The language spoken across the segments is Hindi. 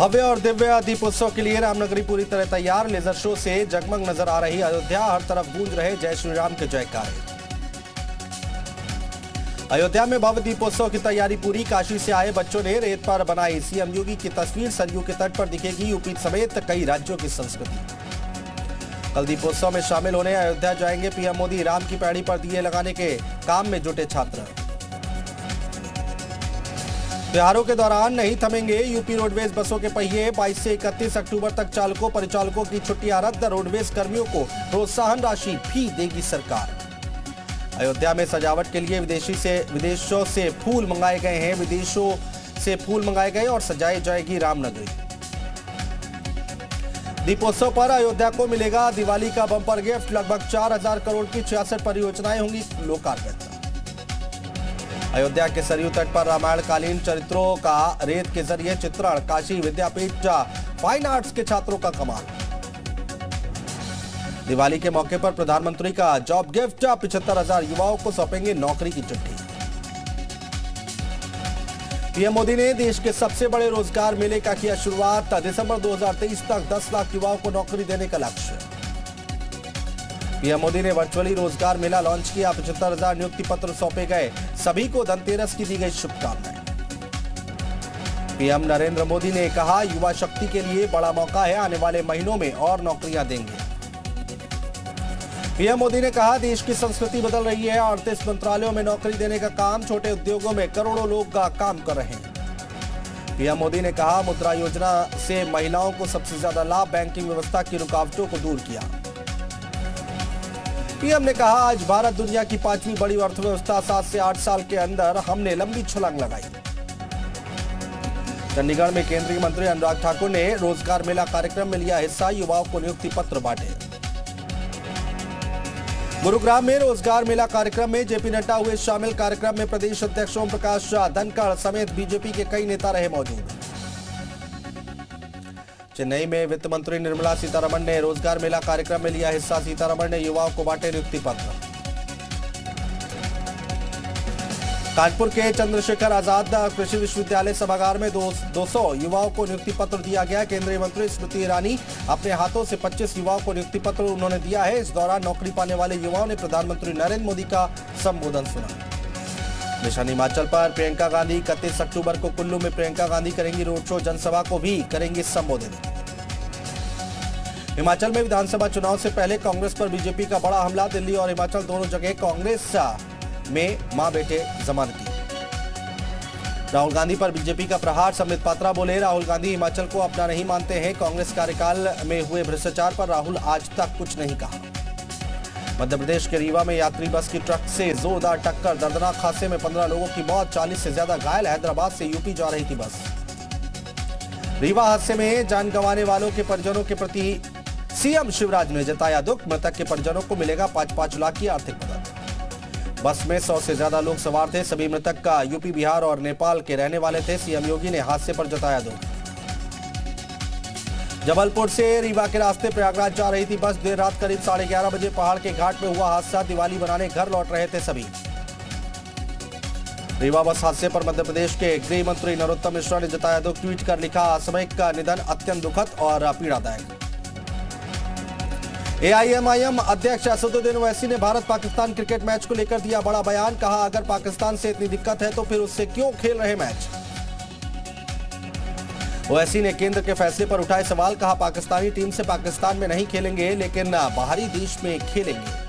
भव्य और दिव्य दीपोत्सव के लिए रामनगरी पूरी तरह तैयार। लेजर शो से जगमग नजर आ रही अयोध्या, हर तरफ गूंज रहे जय श्री राम के जयकारे। अयोध्या में भव्य दीपोत्सव की तैयारी पूरी। काशी से आए बच्चों ने रेत पर बनाई सीएम योगी की तस्वीर। सरयू के तट पर दिखेगी यूपी समेत कई राज्यों की संस्कृति। कल दीपोत्सव में शामिल होने अयोध्या जाएंगे पीएम मोदी। राम की पैड़ी पर दिए लगाने के काम में जुटे छात्र। त्योहारों के दौरान नहीं थमेंगे यूपी रोडवेज बसों के पहिए। 22 से 31 अक्टूबर तक चालकों परिचालकों की छुट्टियां रद्द। रोडवेज कर्मियों को प्रोत्साहन राशि भी देगी सरकार। अयोध्या में सजावट के लिए विदेशों से फूल मंगाए गए हैं। विदेशों से फूल मंगाए गए और सजाई जाएगी रामनगरी। दीपोत्सव पर अयोध्या को मिलेगा दिवाली का बम्पर गिफ्ट। लगभग 4000 करोड़ की 66 परियोजनाएं होंगी लोकार्पित। अयोध्या के सरयू तट पर रामायणकालीन चरित्रों का रेत के जरिए चित्रण। काशी विद्यापीठ फाइन आर्ट्स के छात्रों का कमाल। दिवाली के मौके पर प्रधानमंत्री का जॉब गिफ्ट। 75,000 युवाओं को सौंपेंगे नौकरी की चिट्ठी। पीएम मोदी ने देश के सबसे बड़े रोजगार मेले का किया शुरुआत। दिसंबर 2023 तक 10 लाख युवाओं को नौकरी देने का लक्ष्य। पीएम मोदी ने वर्चुअली रोजगार मेला लॉन्च किया। 75,000 नियुक्ति पत्र सौंपे गए। सभी को धनतेरस की दी गई शुभकामनाएं। पीएम नरेंद्र मोदी ने कहा, युवा शक्ति के लिए बड़ा मौका है। आने वाले महीनों में और नौकरियां देंगे। पीएम मोदी ने कहा, देश की संस्कृति बदल रही है। 38 मंत्रालयों में नौकरी देने का काम। छोटे उद्योगों में करोड़ों लोग काम कर रहे हैं। पीएम मोदी ने कहा, मुद्रा योजना से महिलाओं को सबसे ज्यादा लाभ। बैंकिंग व्यवस्था की रुकावटों को दूर किया। पीएम ने कहा, आज भारत दुनिया की 5वीं बड़ी अर्थव्यवस्था। 7 से 8 साल के अंदर हमने लंबी छलांग लगाई। चंडीगढ़ में केंद्रीय मंत्री अनुराग ठाकुर ने रोजगार मेला कार्यक्रम में लिया हिस्सा। युवाओं को नियुक्ति पत्र बांटे। गुरुग्राम में रोजगार मेला कार्यक्रम में जेपी नड्डा हुए शामिल। कार्यक्रम में प्रदेश अध्यक्ष ओम प्रकाश धनखड़ समेत बीजेपी के कई नेता रहे मौजूद। चेन्नई में वित्त मंत्री निर्मला सीतारमण ने रोजगार मेला कार्यक्रम में लिया हिस्सा। सीतारमण ने युवाओं को बांटे नियुक्ति पत्र। कानपुर के चंद्रशेखर आजाद कृषि विश्वविद्यालय सभागार में 200 युवाओं को नियुक्ति पत्र दिया गया। केंद्रीय मंत्री स्मृति ईरानी अपने हाथों से 25 युवाओं को नियुक्ति पत्र उन्होंने दिया है। इस दौरान नौकरी पाने वाले युवाओं ने प्रधानमंत्री नरेंद्र मोदी का संबोधन सुना। मिशन हिमाचल पर प्रियंका गांधी 31 अक्टूबर को कुल्लू में प्रियंका गांधी करेंगी रोड शो। जनसभा को भी करेंगी संबोधित। हिमाचल में विधानसभा चुनाव से पहले कांग्रेस पर बीजेपी का बड़ा हमला। दिल्ली और हिमाचल दोनों जगह कांग्रेस में मां बेटे जमानती। राहुल गांधी पर बीजेपी का प्रहार। सम्बित पात्रा बोले, राहुल गांधी हिमाचल को अपना नहीं मानते हैं। कांग्रेस कार्यकाल में हुए भ्रष्टाचार पर राहुल आज तक कुछ नहीं कहा। मध्य प्रदेश के रीवा में यात्री बस की ट्रक से जोरदार टक्कर। दर्दनाक हादसे में 15 लोगों की मौत, 40 से ज्यादा घायल। हैदराबाद से यूपी जा रही थी बस। रीवा हादसे में जान गंवाने वालों के परिजनों के प्रति सीएम शिवराज ने जताया दुख। मृतक के परिजनों को मिलेगा 5-5 लाख की आर्थिक मदद। बस में 100 से ज्यादा लोग सवार थे। सभी मृतक का यूपी, बिहार और नेपाल के रहने वाले थे। सीएम योगी ने हादसे पर जताया दुख। जबलपुर से रीवा के रास्ते प्रयागराज जा रही थी बस। देर रात करीब 11:30 बजे पहाड़ के घाट में हुआ हादसा। दिवाली मनाने घर लौट रहे थे सभी। रीवा बस हादसे पर मध्य प्रदेश के गृह मंत्री नरोत्तम मिश्रा ने जताया दुख। ट्वीट कर लिखा, असामयिक का निधन अत्यंत दुखद और पीड़ादायक। एआईएमआईएम अध्यक्ष असदुद्दीन ओवैसी ने भारत पाकिस्तान क्रिकेट मैच को लेकर दिया बड़ा बयान। कहा, अगर पाकिस्तान से इतनी दिक्कत है तो फिर उससे क्यों खेल रहे मैच। ओवैसी ने केंद्र के फैसले पर उठाए सवाल। कहा, पाकिस्तानी टीम से पाकिस्तान में नहीं खेलेंगे लेकिन बाहरी देश में खेलेंगे।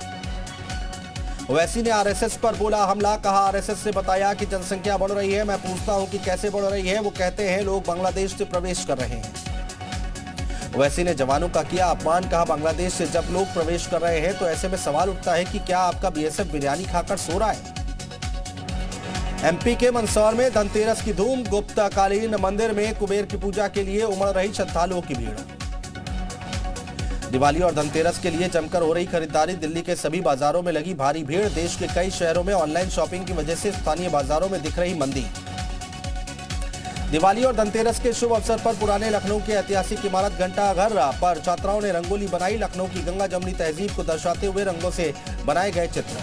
ओवैसी ने आरएसएस पर बोला हमला। कहा, आरएसएस से बताया कि जनसंख्या बढ़ रही है। मैं पूछता हूं कि कैसे बढ़ रही है। वो कहते हैं लोग बांग्लादेश से प्रवेश कर रहे हैं। ओवैसी ने जवानों का किया अपमान। कहा, बांग्लादेश से जब लोग प्रवेश कर रहे हैं तो ऐसे में सवाल उठता है कि क्या आपका बीएसएफ बिरयानी खाकर सो रहा है। एमपी के मंदसौर में धनतेरस की धूम। गुप्तकालीन मंदिर में कुबेर की पूजा के लिए उमड़ रही श्रद्धालुओं की भीड़। दिवाली और धनतेरस के लिए जमकर हो रही खरीदारी। दिल्ली के सभी बाजारों में लगी भारी भीड़। देश के कई शहरों में ऑनलाइन शॉपिंग की वजह से स्थानीय बाजारों में दिख रही मंदी। दिवाली और धनतेरस के शुभ अवसर पर पुराने लखनऊ के ऐतिहासिक इमारत घंटाघर पर छात्राओं ने रंगोली बनाई। लखनऊ की गंगा जमनी तहजीब को दर्शाते हुए रंगों से बनाए गए चित्र।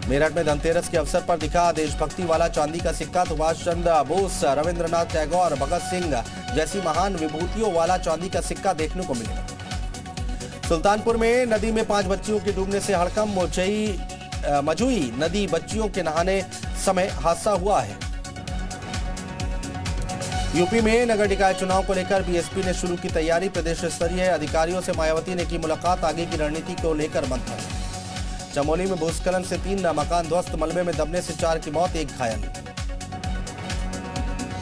मेरठ में धनतेरस के अवसर पर दिखा देशभक्ति वाला चांदी का सिक्का। सुभाष चंद्र बोस, रविंद्रनाथ टैगोर, भगत सिंह जैसी महान विभूतियों वाला चांदी का सिक्का देखने को मिलेगा। सुल्तानपुर में नदी में 5 बच्चियों के डूबने से हड़कंप मजुई नदी बच्चियों के नहाने समय हादसा हुआ है। यूपी में नगर निकाय चुनाव को लेकर बीएसपी ने शुरू की तैयारी। प्रदेश स्तरीय अधिकारियों से मायावती ने की मुलाकात। आगे की रणनीति को लेकर मंथन। चमोली में भूस्खलन से 3 मकान ध्वस्त, मलबे में दबने से 4 की मौत, 1 घायल।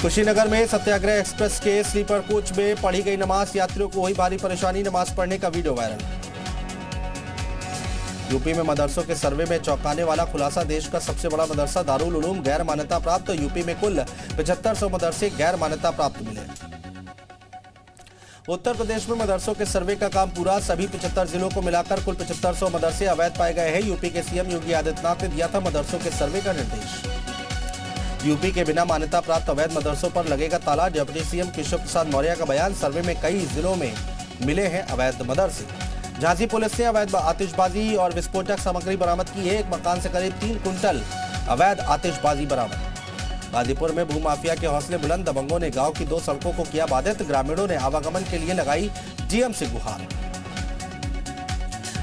कुशीनगर में सत्याग्रह एक्सप्रेस के स्लीपर कोच में पढ़ी गई नमाज, यात्रियों को हुई भारी परेशानी। नमाज पढ़ने का वीडियो वायरल। यूपी में मदरसों के सर्वे में चौंकाने वाला खुलासा। देश का सबसे बड़ा मदरसा दारुल उलूम गैर मान्यता प्राप्त। यूपी में कुल 7500 मदरसे गैर मान्यता प्राप्त मिले। उत्तर प्रदेश में मदरसों के सर्वे का काम पूरा। सभी 75 जिलों को मिलाकर कुल 7500 मदरसे अवैध पाए गए हैं। यूपी के सीएम योगी आदित्यनाथ ने दिया था मदरसों के सर्वे का निर्देश। यूपी के बिना मान्यता प्राप्त अवैध मदरसों पर लगेगा ताला। डिप्टी सीएम केशव प्रसाद मौर्य का बयान। सर्वे में कई जिलों में मिले हैं अवैध मदरसे। झांसी पुलिस ने अवैध आतिशबाजी और विस्फोटक सामग्री बरामद की है। एक मकान से करीब 3 कुंटल अवैध आतिशबाजी बरामद। गाजीपुर में भूमाफिया के हौसले बुलंद। दबंगों ने गांव की 2 सड़कों को किया बाधित। ग्रामीणों ने आवागमन के लिए लगाई डीएम से गुहार।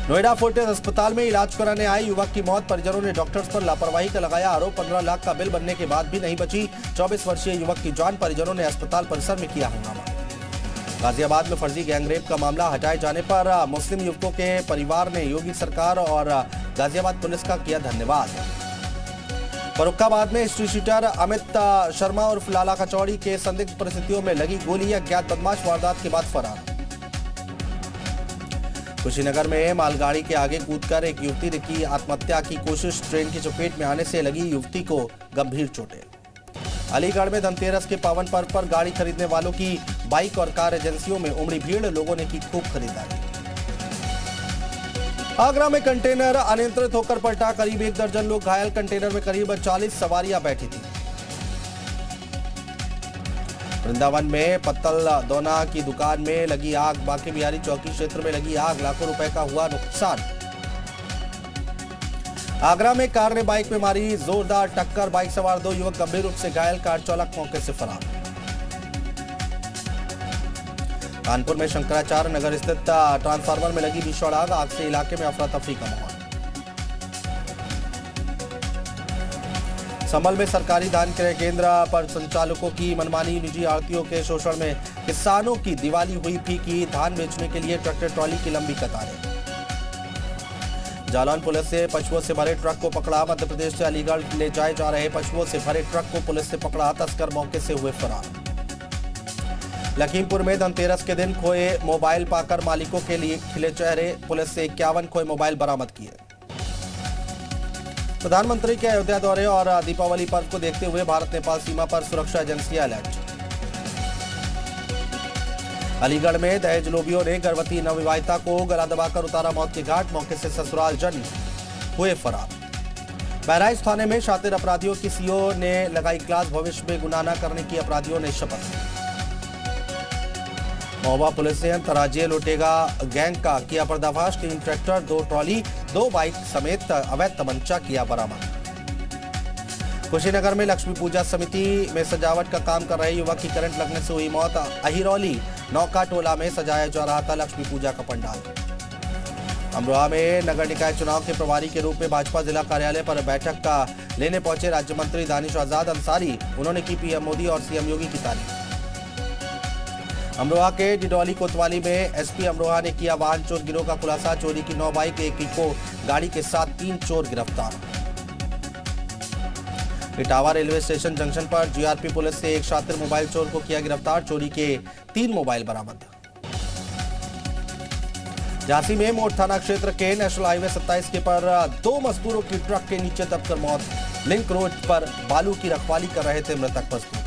नोएडा फोर्टिस अस्पताल में इलाज कराने आए युवक की मौत। परिजनों ने डॉक्टर्स पर लापरवाही का लगाया आरोप। 15 लाख का बिल बनने के बाद भी नहीं बची 24 वर्षीय युवक की जान। परिजनों ने अस्पताल परिसर में किया हंगामा। गाजियाबाद में फर्जी गैंगरेप का मामला हटाए जाने पर मुस्लिम युवकों के परिवार ने योगी सरकार और गाजियाबाद पुलिस का किया धन्यवाद। फर्रुखाबाद में स्ट्रीट शूटर अमित शर्मा उर्फ लाला कचौड़ी के संदिग्ध परिस्थितियों में लगी गोली। अज्ञात बदमाश वारदात के बाद फरार। कुशीनगर में मालगाड़ी के आगे कूदकर एक युवती ने की आत्महत्या की कोशिश। ट्रेन की चपेट में आने से लगी युवती को गंभीर चोटें। अलीगढ़ में धनतेरस के पावन पर्व पर गाड़ी खरीदने वालों की बाइक और कार एजेंसियों में उमड़ी भीड़। लोगों ने की खूब खरीदारी। आगरा में कंटेनर अनियंत्रित होकर पलटा। करीब 1 दर्जन लोग घायल। कंटेनर में करीब 40 सवारियां बैठी थी। वृंदावन में पत्तल दोना की दुकान में लगी आग। बांके बिहारी चौकी क्षेत्र में लगी आग। लाखों रुपए का हुआ नुकसान। आगरा में कार ने बाइक में मारी जोरदार टक्कर। बाइक सवार 2 युवक गंभीर रूप से घायल। कार चालक मौके से फरार। कानपुर में शंकराचार्य नगर स्थित ट्रांसफार्मर में लगी भीषण आग। आग से इलाके में अफरा तफरी का माहौल। संभल में सरकारी धान क्रय केंद्र पर संचालकों की मनमानी। निजी आड़तियों के शोषण में किसानों की दिवाली हुई फीकी। धान बेचने के लिए ट्रैक्टर ट्रॉली की लंबी कतारें। जालौन पुलिस से पशुओं से भरे ट्रक को पकड़ा। मध्य प्रदेश से अलीगढ़ ले जाए जा रहे पशुओं से भरे ट्रक को पुलिस ने पकड़ा। तस्कर मौके से हुए फरार। लखीमपुर में धनतेरस के दिन खोए मोबाइल पाकर मालिकों के लिए खिले चेहरे। पुलिस से 51 खोए मोबाइल बरामद किए। प्रधानमंत्री के अयोध्या दौरे और दीपावली पर्व को देखते हुए भारत नेपाल सीमा पर सुरक्षा एजेंसियां अलर्ट। अलीगढ़ में दहेज लोभियों ने गर्भवती नवविवाहिता को गला दबाकर उतारा मौत के घाट। मौके से ससुराल जन हुए फरार। बहराइच थाने में शातिर अपराधियों की सीओ ने लगाई क्लास। भविष्य में गुनाह न करने की अपराधियों ने शपथ। महोबा पुलिस ने अंतर्राज्यीय लुटेगा गैंग का किया पर्दाफाश। 3 ट्रैक्टर, 2 ट्रॉली, 2 बाइक समेत अवैध तमंचा किया बरामद। कुशीनगर में लक्ष्मी पूजा समिति में सजावट का काम कर रहे युवक की करंट लगने से हुई मौत। अहिरौली नौका टोला में सजाया जा रहा था लक्ष्मी पूजा का पंडाल। अमरोहा में नगर निकाय चुनाव के प्रभारी के रूप में भाजपा जिला कार्यालय पर बैठक का लेने पहुंचे राज्य मंत्री दानिश आजाद अंसारी। उन्होंने की पीएम मोदी और सीएम योगी की तारीफ। अमरोहा के डिडौली कोतवाली में एसपी अमरोहा ने किया वाहन चोर गिरोह का खुलासा। चोरी की 9 बाइक, 1 इको गाड़ी के साथ 3 चोर गिरफ्तार। इटावा रेलवे स्टेशन जंक्शन पर जीआरपी पुलिस से एक शातिर मोबाइल चोर को किया गिरफ्तार। चोरी के 3 मोबाइल बरामद। झांसी में मोड़ थाना क्षेत्र के नेशनल हाईवे 27 के पर 2 मजदूरों की ट्रक के नीचे दबकर मौत। लिंक रोड पर बालू की रखवाली कर रहे थे मृतक मजदूर।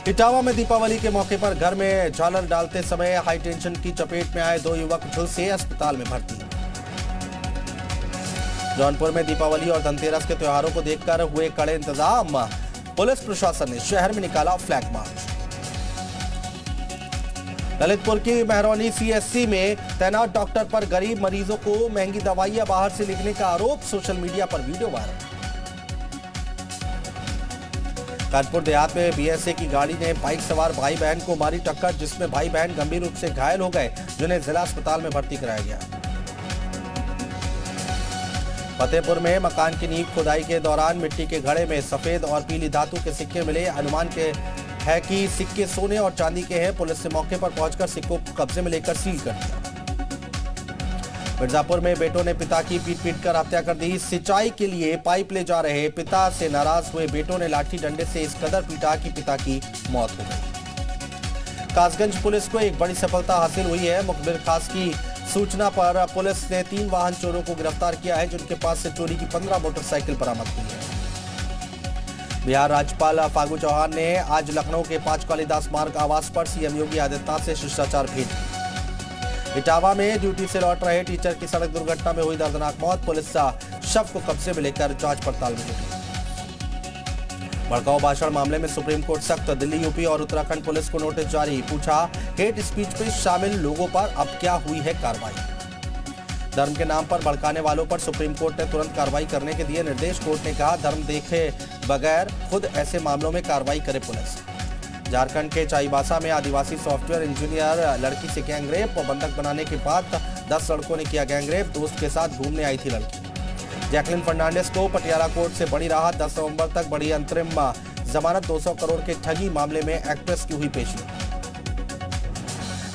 इटावा में दीपावली के मौके पर घर में झालर डालते समय हाई टेंशन की चपेट में आए 2 युवक झुलसे अस्पताल में भर्ती। जौनपुर में दीपावली और धनतेरस के त्योहारों को देखकर हुए कड़े इंतजाम। पुलिस प्रशासन ने शहर में निकाला फ्लैग मार्च। ललितपुर की मेहरौनी सीएससी में तैनात डॉक्टर पर गरीब मरीजों को महंगी दवाइयां बाहर से लिखने का आरोप, सोशल मीडिया पर वीडियो वायरल। कानपुर देहात में बीएसए की गाड़ी ने बाइक सवार भाई बहन को मारी टक्कर, जिसमें भाई बहन गंभीर रूप से घायल हो गए, जिन्हें जिला अस्पताल में भर्ती कराया गया। फतेहपुर में मकान की नींव खुदाई के दौरान मिट्टी के घड़े में सफेद और पीली धातु के सिक्के मिले। अनुमान के है कि सिक्के सोने और चांदी के हैं। पुलिस ने मौके पर पहुंचकर सिक्कों को कब्जे में लेकर सील कर दिया। मिर्जापुर में बेटों ने पिता की पीट कर हत्या कर दी। सिंचाई के लिए पाइप ले जा रहे पिता से नाराज हुए बेटों ने लाठी डंडे से इस कदर पीटा कि पिता की मौत हो गई। कासगंज पुलिस को एक बड़ी सफलता हासिल हुई है। मुखबिर खास की सूचना पर पुलिस ने 3 वाहन चोरों को गिरफ्तार किया है, जिनके पास से चोरी की 15 मोटरसाइकिल बरामद हुई है। बिहार राज्यपाल फागू चौहान ने आज लखनऊ के 5 कालिदास मार्ग आवास पर सीएम योगी आदित्यनाथ से शिष्टाचार भेंट। इटावा में ड्यूटी से लौट रहे टीचर की सड़क दुर्घटना में हुई दर्दनाक मौत। पुलिस शव को कब्जे में लेकर जांच पड़ताल में जुटी। भड़काऊ भाषण मामले में सुप्रीम कोर्ट सख्त, दिल्ली, यूपी और उत्तराखंड पुलिस को नोटिस जारी। पूछा, हेट स्पीच में शामिल लोगों पर अब क्या हुई है कार्रवाई। धर्म के नाम पर भड़काने वालों पर सुप्रीम कोर्ट ने तुरंत कार्रवाई करने के दिए निर्देश। कोर्ट ने कहा, धर्म देखे बगैर खुद ऐसे मामलों में कार्रवाई करे पुलिस। झारखंड के चाईबासा में आदिवासी सॉफ्टवेयर इंजीनियर लड़की से गैंगरेप और बंधक बनाने के बाद 10 लड़कों ने किया गैंगरेप। दोस्त के साथ घूमने आई थी लड़की। जैकलिन फर्नांडिस को पटियाला कोर्ट से बड़ी राहत। 10 नवंबर तक बढ़ी अंतरिम जमानत। 200 करोड़ के ठगी मामले में एक्ट्रेस की हुई पेशी।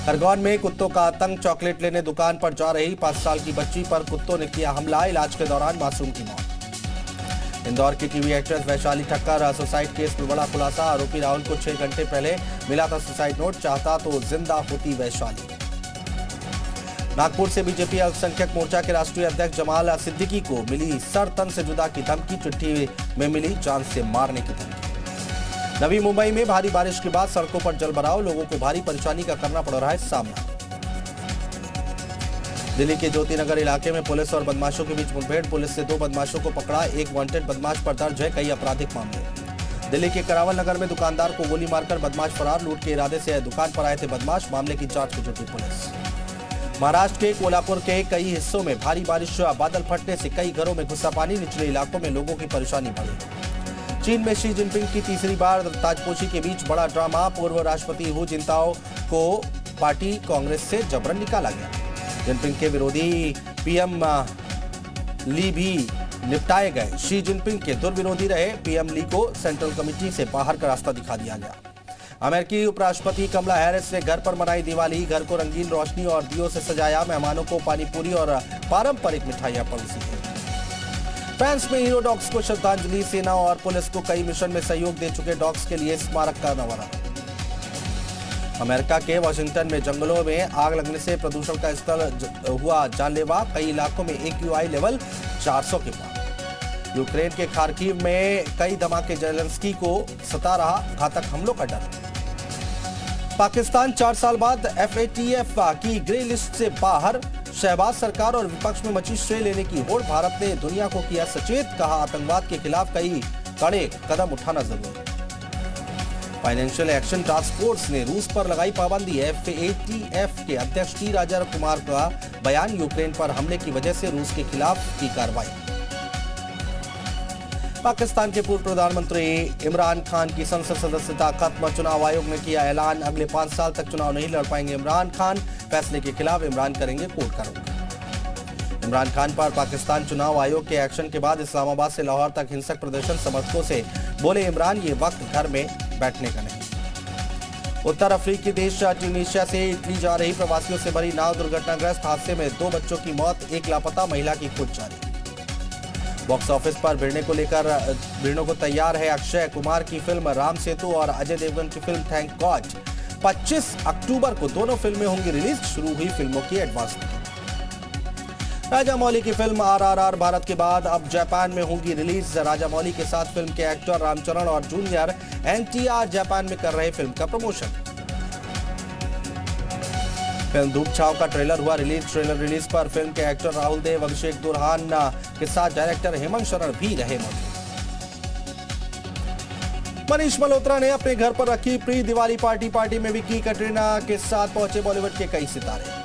खरगोन में कुत्तों का आतंक, चॉकलेट लेने दुकान पर जा रही 5 साल की बच्ची पर कुत्तों ने किया हमला। इलाज के दौरान मासूम की मौत। इंदौर की TV actress Vaishali Thakkar suicide case में बड़ा खुलासा। आरोपी राहुल को 6 घंटे पहले मिला था सुसाइड नोट। चाहता तो जिंदा होती वैशाली। नागपुर से बीजेपी अल्पसंख्यक मोर्चा के राष्ट्रीय अध्यक्ष जमाल सिद्दीकी को मिली सर तन से जुदा की धमकी। चिट्ठी में मिली जान से मारने की धमकी। नवी मुंबई में भारी बारिश के बाद सड़कों पर जलभराव, लोगों को भारी परेशानी का करना पड़ रहा है सामना। दिल्ली के ज्योतिनगर इलाके में पुलिस और बदमाशों के बीच मुठभेड़। पुलिस ने 2 बदमाशों को पकड़ा। एक वांटेड बदमाश पर दर्ज है कई आपराधिक मामले। दिल्ली के करावल नगर में दुकानदार को गोली मारकर बदमाश फरार। लूट के इरादे से दुकान पर आए थे बदमाश। मामले की जांच में जुटी पुलिस। महाराष्ट्र के कोल्हापुर के कई हिस्सों में भारी बारिश, बादल फटने से कई घरों में घुसा पानी। निचले इलाकों में लोगों की परेशानी बढ़ी। चीन में शी जिनपिंग की तीसरी बार ताजपोशी के बीच बड़ा ड्रामा। पूर्व राष्ट्रपति हु जिनताओ को पार्टी कांग्रेस से जबरन निकाला गया। जिनपिंग के विरोधी पीएम ली भी निपटाए गए। शी जिनपिंग के दुर्विरोधी रहे पीएम ली को सेंट्रल कमेटी से बाहर का रास्ता दिखा दिया गया। अमेरिकी उपराष्ट्रपति कमला हैरिस ने घर पर मनाई दिवाली। घर को रंगीन रोशनी और दियों से सजाया। मेहमानों को पानीपुरी और पारंपरिक मिठाइयां परोसी गई। फ्रांस में हीरो डॉग्स को श्रद्धांजलि। सेना और पुलिस को कई मिशन में सहयोग दे चुके डॉग्स के लिए स्मारक का नवारा। अमेरिका के वाशिंगटन में जंगलों में आग लगने से प्रदूषण का स्तर हुआ जानलेवा। कई इलाकों में AQI लेवल 400 के पार। यूक्रेन के खार्किव में कई धमाके। जेलेंस्की को सता रहा घातक हमलों का डर। पाकिस्तान 4 साल बाद FATF की ग्रे लिस्ट से बाहर। शहबाज सरकार और विपक्ष में मची श्रेय लेने की होड़। भारत ने दुनिया को किया सचेत। कहा, आतंकवाद के खिलाफ कई कड़े कदम उठाना जरूरी। फाइनेंशियल एक्शन टास्क फोर्स ने रूस पर लगाई पाबंदी। FATF के अध्यक्ष T राजा कुमार का बयान। यूक्रेन पर हमले की वजह से रूस के खिलाफ की कार्रवाई। पाकिस्तान के पूर्व प्रधानमंत्री इमरान खान की संसद सदस्यता खत्म। चुनाव आयोग ने किया ऐलान, अगले 5 साल तक चुनाव नहीं लड़ पाएंगे इमरान खान। फैसले के खिलाफ इमरान करेंगे कोर्ट का रुख। इमरान खान पर पाकिस्तान चुनाव आयोग के एक्शन के बाद इस्लामाबाद से लाहौर तक हिंसक प्रदर्शन। समर्थकों से बोले इमरान, ये वक्त घर में बैठने का नहीं। उत्तर अफ्रीकी देश ट्यूनीशिया से इटली जा रही प्रवासियों से भरी नाव दुर्घटनाग्रस्त। हादसे में 2 बच्चों की मौत, 1 लापता। महिला की खोज जारी। बॉक्स ऑफिस पर भिड़ने को तैयार है अक्षय कुमार की फिल्म राम सेतु और अजय देवगन की फिल्म थैंक गॉड। 25 अक्टूबर को दोनों फिल्में होंगी रिलीज। शुरू हुई फिल्मों की एडवांस बुकिंग। राजामौली की फिल्म RRR भारत के बाद अब जापान में होंगी रिलीज। राजामौली के साथ फिल्म के एक्टर रामचरण और जूनियर NTR जापान में कर रहे फिल्म का प्रमोशन। फिल्म धूप छाव का ट्रेलर हुआ रिलीज। ट्रेलर रिलीज पर फिल्म के एक्टर राहुल देव, अभिषेक दुरहान के साथ डायरेक्टर हेमंत शरण भी रहे मौजूद। मनीष मल्होत्रा ने अपने घर पर रखी प्री दिवाली पार्टी में विक्की कैटरीना के साथ पहुंचे बॉलीवुड के कई सितारे।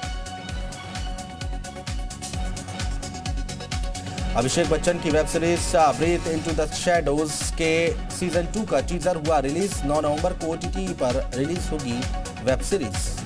अभिषेक बच्चन की web series Breathe Into the Shadows के सीजन 2 का टीजर हुआ रिलीज। 9 नवंबर को OTT पर रिलीज होगी वेब सीरीज।